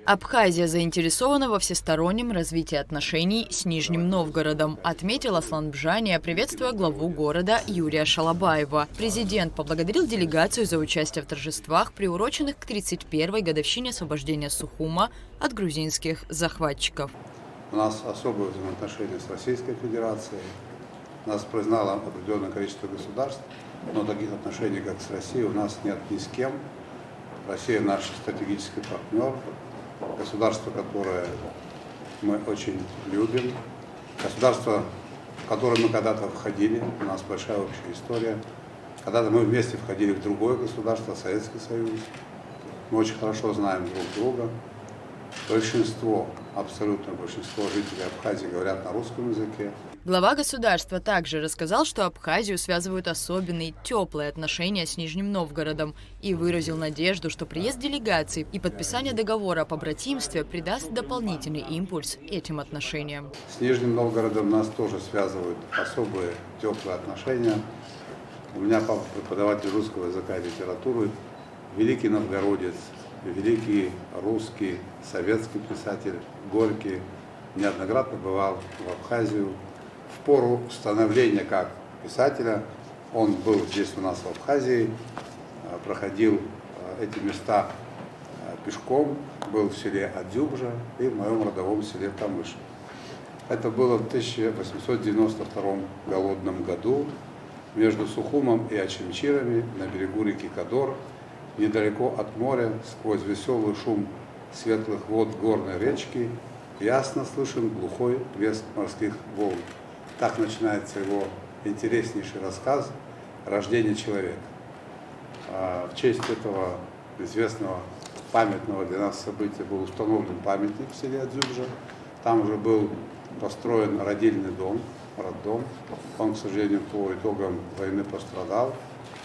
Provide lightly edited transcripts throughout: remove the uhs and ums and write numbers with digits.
Абхазия заинтересована во всестороннем развитии отношений с Нижним Новгородом, отметил Аслан Бжания, приветствуя главу города Юрия Шалабаева. Президент поблагодарил делегацию за участие в торжествах, приуроченных к 31-й годовщине освобождения Сухума от грузинских захватчиков. У нас особые взаимоотношения с Российской Федерацией. Нас признало определенное количество государств, но таких отношений, как с Россией, у нас нет ни с кем. Россия наш стратегический партнер, государство, которое мы очень любим, государство, в которое мы когда-то входили, у нас большая общая история. Когда-то мы вместе входили в другое государство, Советский Союз. Мы очень хорошо знаем друг друга. Большинство, абсолютное большинство жителей Абхазии говорят на русском языке. Глава государства также рассказал, что Абхазию связывают особенные теплые отношения с Нижним Новгородом и выразил надежду, что приезд делегации и подписание договора о побратимстве придаст дополнительный импульс этим отношениям. С Нижним Новгородом нас тоже связывают особые теплые отношения. У меня папа преподаватель русского языка и литературы, великий новгородец, великий русский, советский писатель Горький неоднократно бывал в Абхазию. В пору становления как писателя он был здесь у нас в Абхазии, проходил эти места пешком, был в селе Адюбжа и в моем родовом селе Камыш. Это было в 1892 голодном году между Сухумом и Очимчирами на берегу реки Кадор, недалеко от моря, сквозь веселый шум светлых вод горной речки, ясно слышен глухой плеск морских волн. Так начинается его интереснейший рассказ «Рождение человека». В честь этого известного памятного для нас события был установлен памятник в селе Адюбжа. Там уже был построен родильный дом, роддом. Он, к сожалению, по итогам войны пострадал,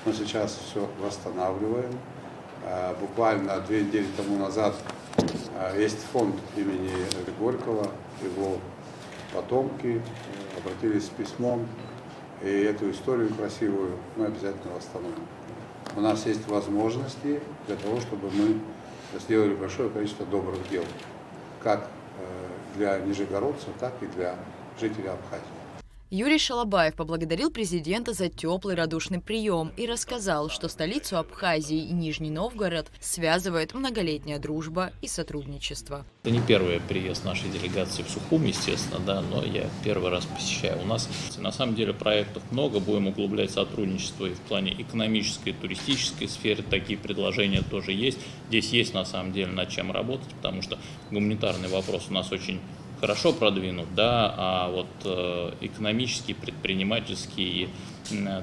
но сейчас все восстанавливаем. Буквально 2 недели тому назад есть фонд имени Горького, его потомки обратились с письмом, и эту историю красивую мы обязательно восстановим. У нас есть возможности для того, чтобы мы сделали большое количество добрых дел, как для нижегородцев, так и для жителей Абхазии. Юрий Шалабаев поблагодарил президента за теплый радушный прием и рассказал, что столицу Абхазии и Нижний Новгород связывает многолетняя дружба и сотрудничество. Это не первый приезд нашей делегации в Сухум, естественно, да, но я первый раз посещаю. У нас на самом деле проектов много, будем углублять сотрудничество и в плане экономической, туристической сферы. Такие предложения тоже есть. Здесь есть на самом деле над чем работать, потому что гуманитарный вопрос у нас очень хорошо продвинут, да, а вот экономический, предпринимательский и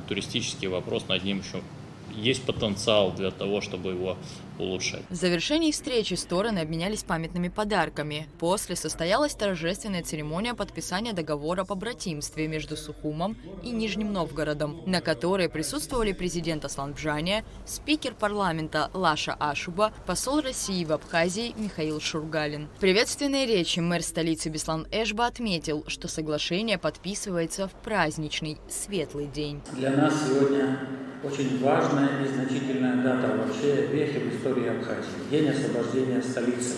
туристический вопрос, над ним еще есть потенциал для того, чтобы его улучшать. В завершении встречи стороны обменялись памятными подарками. После состоялась торжественная церемония подписания договора о побратимстве между Сухумом и Нижним Новгородом, на которой присутствовали президент Аслан Бжания, спикер парламента Лаша Ашуба, посол России в Абхазии Михаил Шургалин. В приветственной речи мэр столицы Беслан Эшба отметил, что соглашение подписывается в праздничный светлый день. Для нас сегодня очень важная и значительная дата вообще вехи в истории Абхазии. День освобождения столицы.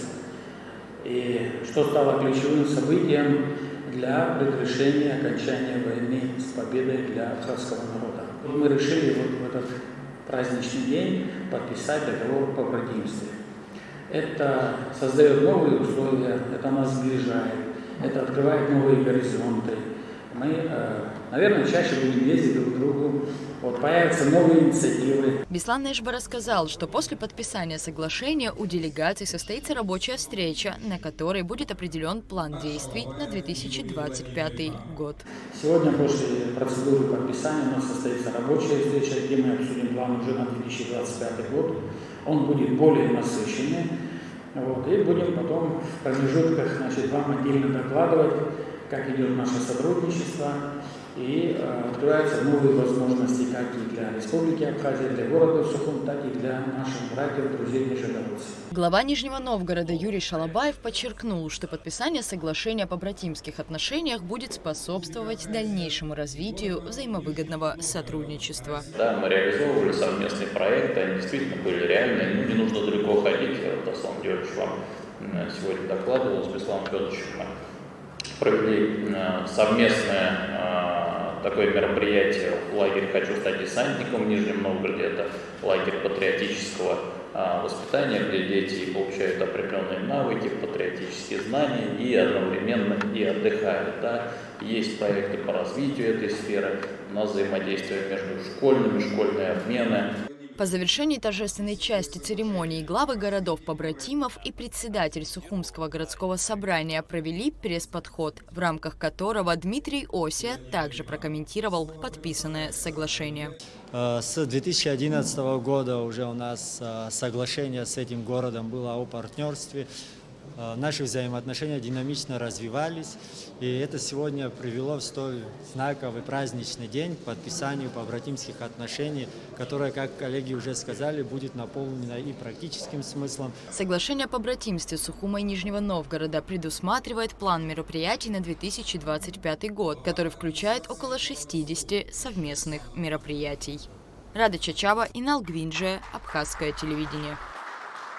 И что стало ключевым событием для предрешения окончания войны с победой для абхазского народа. Мы решили вот в этот праздничный день подписать договор о побратимстве. Это создает новые условия, это нас сближает, это открывает новые горизонты. Мы, наверное, чаще будем ездить друг к другу, вот появятся новые инициативы. Беслан Эшба рассказал, что после подписания соглашения у делегаций состоится рабочая встреча, на которой будет определен план действий на 2025 год. Сегодня после процедуры подписания у нас состоится рабочая встреча, где мы обсудим план уже на 2025 год. Он будет более насыщенный. Вот, и будем потом в промежутках вам отдельно докладывать, как идет наше сотрудничество, и открываются новые возможности как и для Республики Абхазия, для города Сухум, так и для наших братьев, друзей, нижегородцев. Глава Нижнего Новгорода Юрий Шалабаев подчеркнул, что подписание соглашения о побратимских отношениях будет способствовать дальнейшему развитию взаимовыгодного сотрудничества. Да, мы реализовывали совместные проекты, они действительно были реальны, не нужно далеко ходить. Я, Аслан Георгиевич, вам сегодня докладывал с Бесланом Федоровичем, мы провели совместное такое мероприятие в лагере «Хочу стать десантником» в Нижнем Новгороде. Это лагерь патриотического воспитания, где дети получают определенные навыки, патриотические знания и одновременно и отдыхают. Да. Есть проекты по развитию этой сферы, у нас взаимодействие между школьными, школьные обмены. По завершении торжественной части церемонии главы городов-побратимов и председатель Сухумского городского собрания провели пресс-подход, в рамках которого Дмитрий Ося также прокомментировал подписанное соглашение. С 2011 года уже у нас соглашение с этим городом было о партнерстве. Наши взаимоотношения динамично развивались, и это сегодня привело в столь знаковый праздничный день к подписанию побратимских отношений, которое, как коллеги уже сказали, будет наполнено и практическим смыслом. Соглашение о побратимстве Сухума и Нижнего Новгорода предусматривает план мероприятий на 2025 год, который включает около 60 совместных мероприятий. Рада Чачава, Инал Гвинджия, Абхазское телевидение.